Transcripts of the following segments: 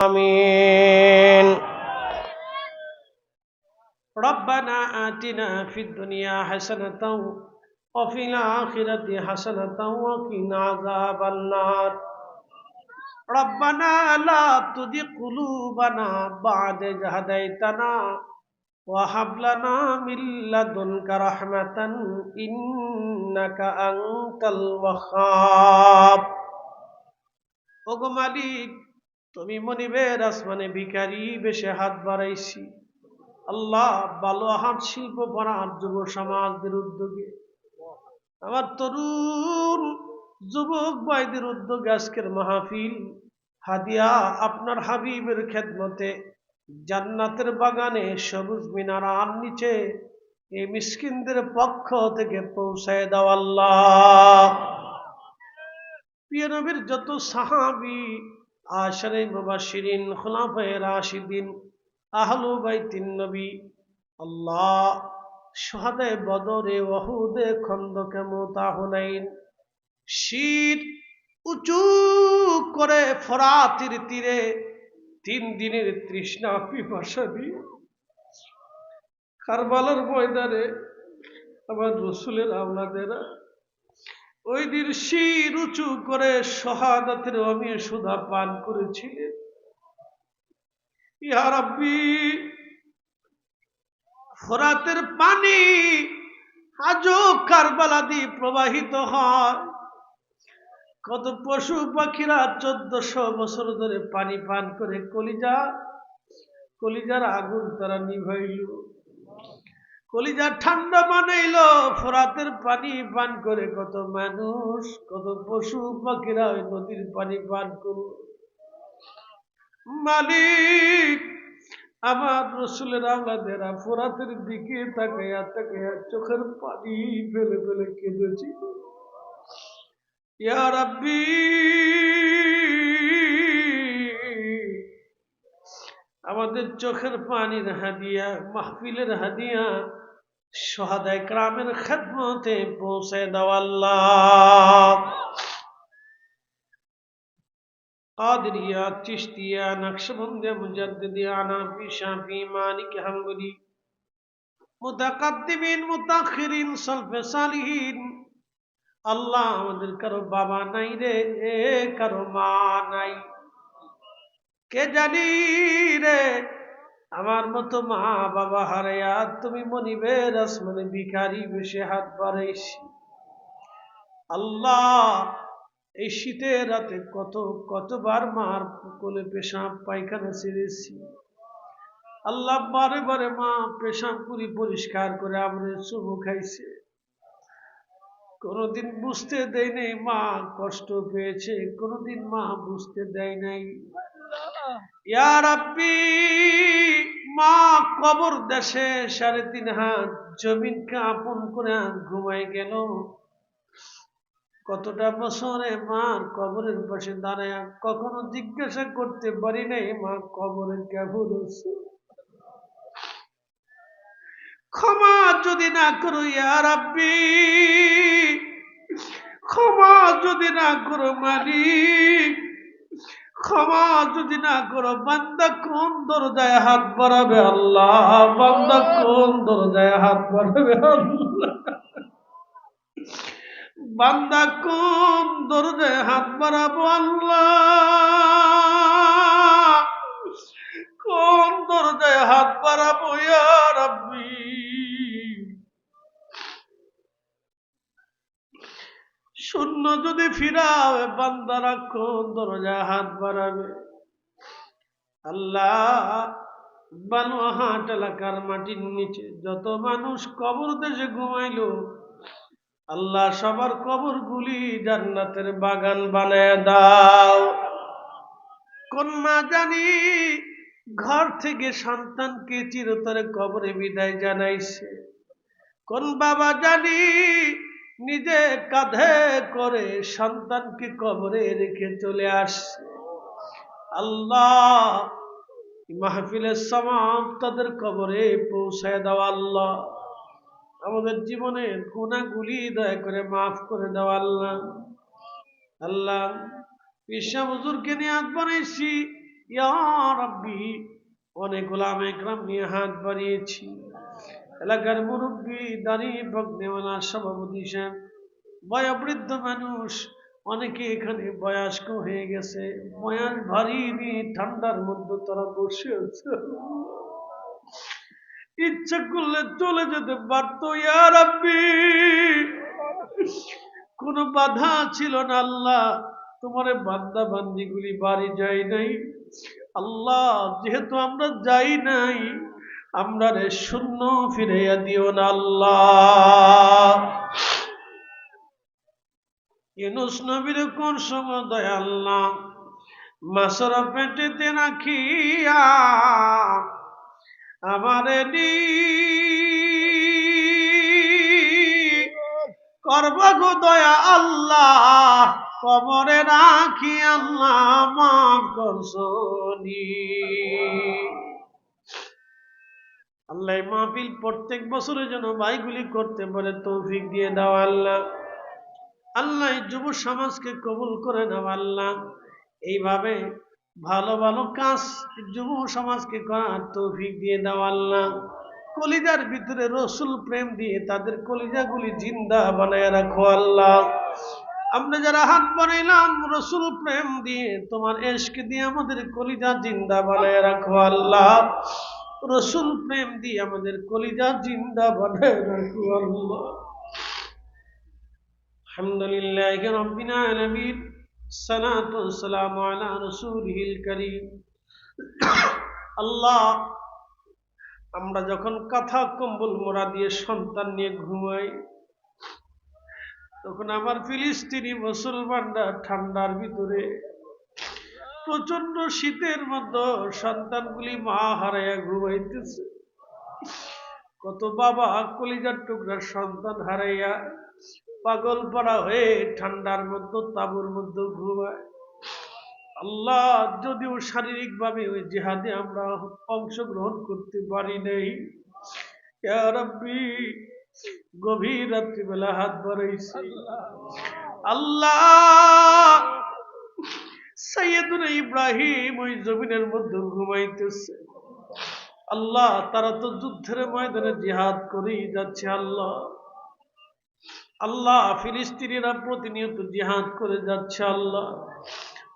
آمين. ربنا آتنا في الدنيا حسنة وفي الآخرة حسنة وقنا عذاب النار. ربنا لا تزغ قلوبنا بعد إذ هديتنا وهب لنا من لدنك رحمة إنك أنت الوهاب. ওগো মালিক, তুমি মনিবের আসমানে ভিখারি বেশে হাত বাড়াইছি। আল্লাহ, ভালো হাট শিল্প পড়ার যুব সমাজদের উদ্যোগে, আমার তরুণ যুবক ভাইদের উদ্যোগে আজকের মাহফিল হাদিয়া আপনার হাবিবের খেদমতে জান্নাতের বাগানে সবুজ মিনারার নিচে এই মিসকিনদের পক্ষ থেকে পৌঁছায় দাও আল্লাহ। প্রিয় নবীর যত সাহাবী, আশারে মুবাশশিরিন, খুলাফায়ে রাশিদিন, আহলু বাইতিন নবী, আল্লাহ শুহাদায়ে বদরে, উহুদে, খন্দকে, মুতা, হুনাইন, শীত উঁচু করে ফরাতের তীরে 3 দিনের তৃষ্ণা পিপাসা দিয়ে কারবালার ময়দানে আমার রাসূলের আওলাদেরা ওই দিন শির উঁচু করে শাহাদাতের অমীয় সুধা পান করেছিলেন। ইয়া রাব্বি, ফোরাতের পানি আজও কারবালা দিয়ে প্রবাহিত হয়। কত পশু পাখিরা 1400 বছর ধরে পানি পান করে কলিজার আগুন তারা নিভাইল, কলিজা ঠান্ডা বানাইল। ফোরাতের পানি পান করে কত মানুষ, কত পশু পাখিরা ওই নদীর পানি পান করল। মালিক, আমার রাসূলের আওলাদেরা ফোরাতের দিকে তাকাইয়া তাকাইয়া চোখের পানি ফেলে ফেলে কেঁদেছিল। ইয়া রাব্বি, আমাদের চোখের পানির হাদিয়া, মাহফিলের হাদিয়া শুহাদায়ে কেরামের খেদমতে পৌঁছে দাও আল্লাহ। কাদেরিয়া, চিশতিয়া, নকশবন্দিয়া, মুজাদ্দিদিয়া, হানাফি, শাফি, মালিকি, হাম্বলি, মুতাকাদ্দিমিন, মুতাখিরিন, সালফে সালিহিন, আল্লাহ আমাদের কারো বাবা নাই রে, কারো মা নাই। কে জানি রে, আমার মতো মা বাবা হারায়া তুমি মনিবের আসমানে ভিখারি বেশে হাত বাড়াইছি। আল্লাহ, এই শীতের রাতে কতবার মার কোলে পেশাব পায়খানা ছেড়েছি। আল্লাহ, বারে বারে মা পেশাব পুরি পরিষ্কার করে আমরা চুমু খাইছে। কোনদিন বুঝতে দেয় নাই মা কষ্ট পেয়েছে, কোনদিন মা বুঝতে দেয় নাই। ইয়া রাব্বি, মা কবর দেশে 3.5 হাত জমিনকে আপন করে ঘুমায় গেল। কতটা বছরে মার কবরের পাশে দাঁড়ায় কখনো জিজ্ঞাসা করতে পারি নাই মা কবরে কেমন আছে। ক্ষমা যদি না করো ইয়া রাব্বি, ক্ষমা যদি না করো মালিক, ক্ষমা যদি না করো, বান্দা কোন দরজায় হাত বাড়াবে আল্লাহ, বান্দা কোন দরজায় হাত বাড়াবে আল্লাহ, বান্দা কোন দরজায় হাত বাড়াবো আল্লাহ, কোন দরজায় হাত বাড়াবো ইয়া রাব্বি। শূন্য যদি ফিরাবে বান্দারা কোন দরজায় হাত বাড়াবে আল্লাহ। বানোয়াহাট এলাকার মাটির নিচে যত মানুষ কবর দেশে ঘুমাইল আল্লাহ, সবার কবর গুলি জান্নাতের বাগান বানায় দাও। কোন মা জানি ঘর থেকে সন্তানকে চিরতরে কবরে বিদায় জানাইছে, কোন বাবা জানি নিজে কাঁধে করে সন্তানকে কবরে রেখে চলে আসছে। আল্লাহ, মাহফিলের সওয়াব তাদের কবরে পৌঁছায় দাও আল্লাহ। আমাদের জীবনের গুনাহগুলি দয়া করে মাফ করে দাও আল্লাহ। আল্লাহ, পিসা হুজুরকে নিয়াত বানাইছি, ইয়া রাব্বি, অনেক ওলামা ইকরাম নিয়ে হাত বাড়িয়েছি, এলাকার মুরব্বী, দাঁড়ি ভগ্নেওয়ালা সভাপতি সাহেব, বয়োবৃদ্ধ মানুষ অনেকে এখানে বয়স্ক হয়ে গেছে, বয়ান ভারী নিয়ে ঠান্ডার মধ্যে তারা বসে আছে, ইচ্ছা করলে চলে যেতে পারতো। ইয়া রাব্বি, কোন বাধা ছিল না আল্লাহ, তোমার বান্দা বান্দিগুলি বাড়ি যায় নাই আল্লাহ, যেহেতু আমরা যাই নাই, আমরা রে শূন্য ফিরাইয়া দিও না আল্লাহ। ইউনূস নবীর কোন সময় দয়া আল্লাহ মাছের পেটেতে রাখিয়া আমারে নি করব গো দয়া আল্লাহ, কবরে রাখি আল্লাহ মাফ করছনি। আল্লাহ মাহফিল প্রত্যেক বছরের জন্য ভাইগুলি করতে পারে তৌফিক দিয়ে দাও আল্লাহ। আল্লাহ যুব সমাজকে কবুল করে নাও আল্লাহ, এইভাবে ভালো ভালো কাজ যুব সমাজকে করার তৌফিক দিয়ে দাও আল্লাহ। কলিজার ভিতরে রসুল প্রেম দিয়ে তাদের কলিজাগুলি জিন্দা বানায় রাখো আল্লাহ। আমরা যারা হাত বানাইলাম রসুল প্রেম দিয়ে, তোমার ইশক দিয়ে আমাদের কলিজা জিন্দা বানায় রাখো আল্লাহ। রসুল প্রেম দিয়ে আমাদের কলিজা জিন্দা বানায় রাখো আল্লাহ। আলহামদুলিল্লাহি রাব্বিল আলামিন, সালাতু ওয়াসসালামু আলা রাসূলিল কারীম। আল্লাহ, আমরা যখন কাঁথা কম্বল মোড়া দিয়ে সন্তান নিয়ে ঘুমাই, তখন আমার ফিলিস্তিনি মুসলমানরা ঠান্ডার ভিতরে প্রচন্ড শীতের মধ্যে সন্তানগুলি মা হারাইয়া ঘুমাইতেছে। কত বাবা কলিজার টুকরা সন্তান হারাইয়া পাগল পড়া হয়ে ঠান্ডার মধ্যে তাঁবুর মধ্যে ঘুমায়। আল্লাহ, যদিও শারীরিক ভাবে ওই জিহাদে আমরা অংশগ্রহণ করতে পারি নাই, ইয়া রাব্বি গভীর রাত্রিবেলা হাত বাড়াইছি আল্লাহ। সাইয়েদুনা ইব্রাহিম ওই জমিনের মধ্যে ঘুমাইতেছে আল্লাহ, তারা তো যুদ্ধের ময়দানে জিহাদ করেই যাচ্ছে আল্লাহ। আল্লাহ, ফিলিস্তিনিরা প্রতিনিয়ত জিহাদ করে যাচ্ছে আল্লাহ।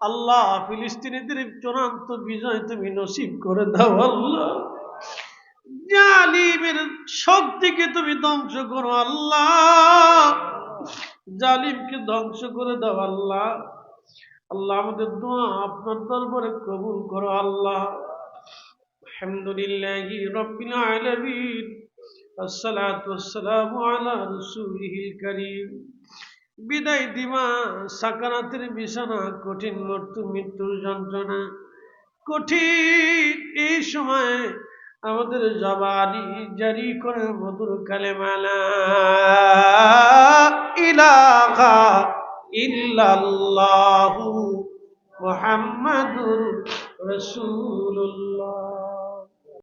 আল্লাহ, ফিলিস্তিনিদের চূড়ান্ত বিজয় তুমি নসিব করে দাও আল্লাহ। জালিমের শক্তিকে তুমি ধ্বংস করো আল্লাহ, জালিমকে ধ্বংস করে দাও আল্লাহ। আল্লাহ, আমাদের দোয়া আপনার দরবারে কবুল করো আল্লাহ। আলহামদুলিল্লাহি রাব্বিল আলামিন, আসসালাতু ওয়াসসালামু আলা রাসূলিল কারীম। বিদায় দিমা সাকারাতের বিছানা, কঠিন মৃত্যুর যন্ত্রণা, কঠিন এই সময় আমাদের জবানি জারি করে মধুর কালেমা লা ইলাহা ইল্লাল্লাহু মুহাম্মাদুর রাসূলুল্লাহ।